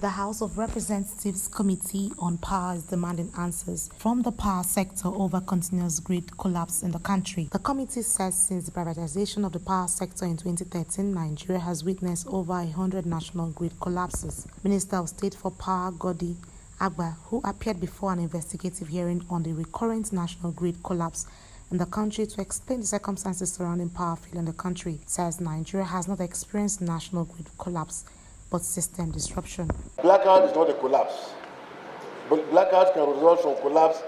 The House of Representatives Committee on Power is demanding answers from the power sector over continuous grid collapse in the country. The committee says since the privatization of the power sector in 2013, Nigeria has witnessed over 100 national grid collapses. Minister of State for Power, Godi Agba, who appeared before an investigative hearing on the recurrent national grid collapse in the country to explain the circumstances surrounding power failure in the country, says Nigeria has not experienced national grid collapse but system disruption. Blackout is not a collapse, but blackout can result from collapse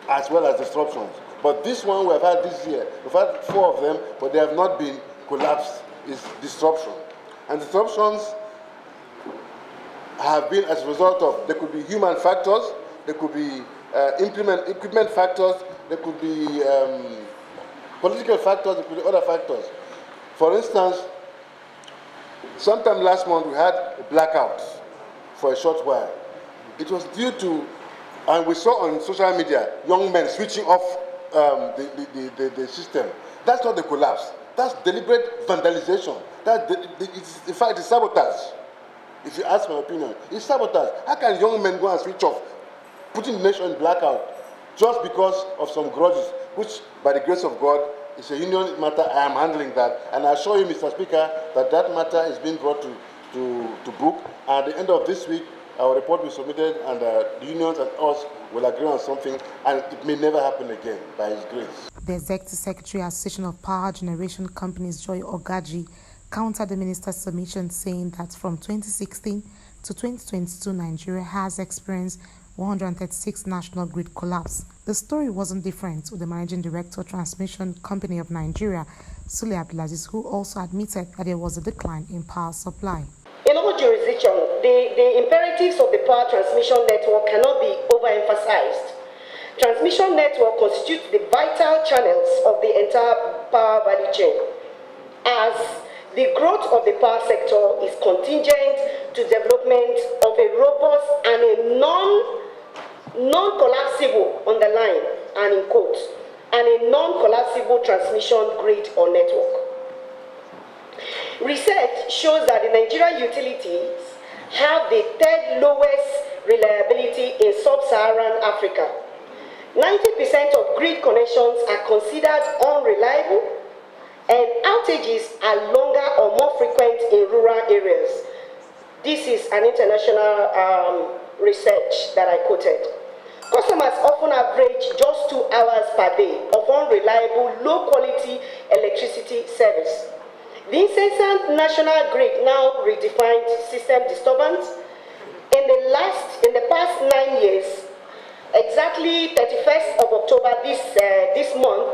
as well as disruptions. But this one we have had this year, we've had 4 of them, but they have not been collapsed, is disruption. And disruptions have been as a result of, there could be human factors, there could be equipment factors, there could be political factors, there could be other factors. For instance, sometime last month we had a blackout for a short while. It was due to, and we saw on social media, young men switching off the system. That's not the collapse. That's deliberate vandalization. In fact, it's sabotage. If you ask my opinion, it's sabotage. How can young men go and switch off, putting the nation in blackout, just because of some grudges, which, by the grace of God, it's a union matter. I am handling that, and I assure you, Mr. Speaker, that matter is being brought to book. And at the end of this week, our report will be submitted, and the unions and us will agree on something, and it may never happen again, by His grace. The Executive Secretary, Association of Power Generation Companies, Joy Ogaji, countered the minister's submission, saying that from 2016 to 2022, Nigeria has experienced 136 national grid collapse. The story wasn't different with the Managing Director, Transmission Company of Nigeria, Sule Abdulaziz, who also admitted that there was a decline in power supply. In all jurisdictions, the imperatives of the power transmission network cannot be overemphasized. Transmission network constitutes the vital channels of the entire power value chain, as the growth of the power sector is contingent to development of a robust and a non-collapsible, underline and in quotes, and a non-collapsible transmission grid or network. Research shows that the Nigerian utilities have the 3rd lowest reliability in sub-Saharan Africa. 90% of grid connections are considered unreliable, and outages are longer or more frequent in rural areas. This is an international research that I quoted. Customers often average just 2 hours per day of unreliable, low-quality electricity service. The incessant national grid now redefined system disturbance. In the past 9 years, exactly 31st of October this month,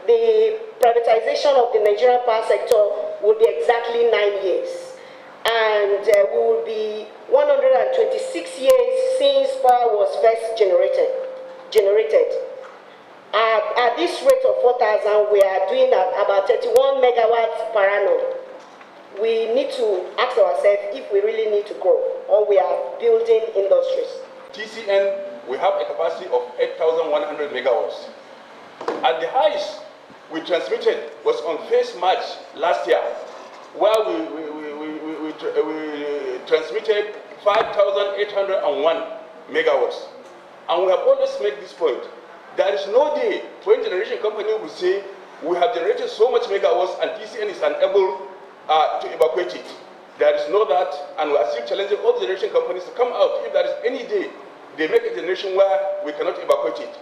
the privatization of the Nigerian power sector will be exactly 9 years. And we will be 126 years since power was first generated. At this rate of 4,000, we are doing about 31 megawatts per annum. We need to ask ourselves if we really need to grow or we are building industries. TCN, we have a capacity of 8,100 megawatts. At the highest we transmitted was on 1st March last year, where we transmitted 5,801 megawatts. And we have always made this point. There is no day when generation company will say, we have generated so much megawatts and TCN is unable to evacuate it. There is no that, and we are still challenging all the generation companies to come out. If there is any day they make a generation where we cannot evacuate it.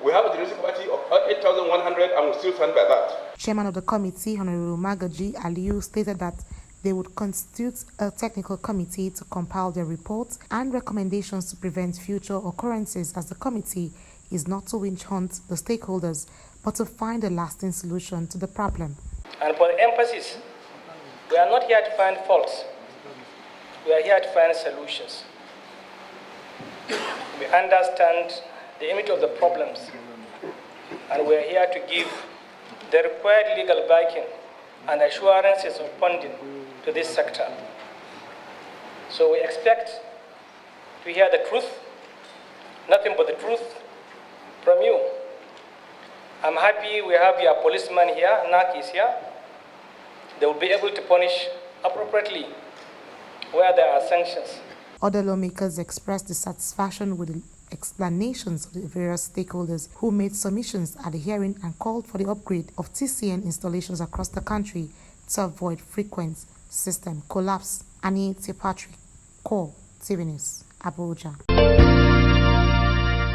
We have a generation capacity of 8,100 and we still stand by that. Chairman of the committee, Honorable Magaji Aliyu, stated that they would constitute a technical committee to compile their reports and recommendations to prevent future occurrences, as the committee is not to witch hunt the stakeholders, but to find a lasting solution to the problem. And for emphasis, we are not here to find faults. We are here to find solutions. We understand the image of the problems, and we are here to give the required legal backing and assurances of funding to this sector. So we expect to hear the truth, nothing but the truth from you. I'm happy we have your policeman here, NAC is here. They will be able to punish appropriately where there are sanctions. Other lawmakers expressed dissatisfaction with the explanations of the various stakeholders who made submissions at the hearing and called for the upgrade of TCN installations across the country to avoid frequent system collapse. Annie T. Patrick, Core TV News, Abuja.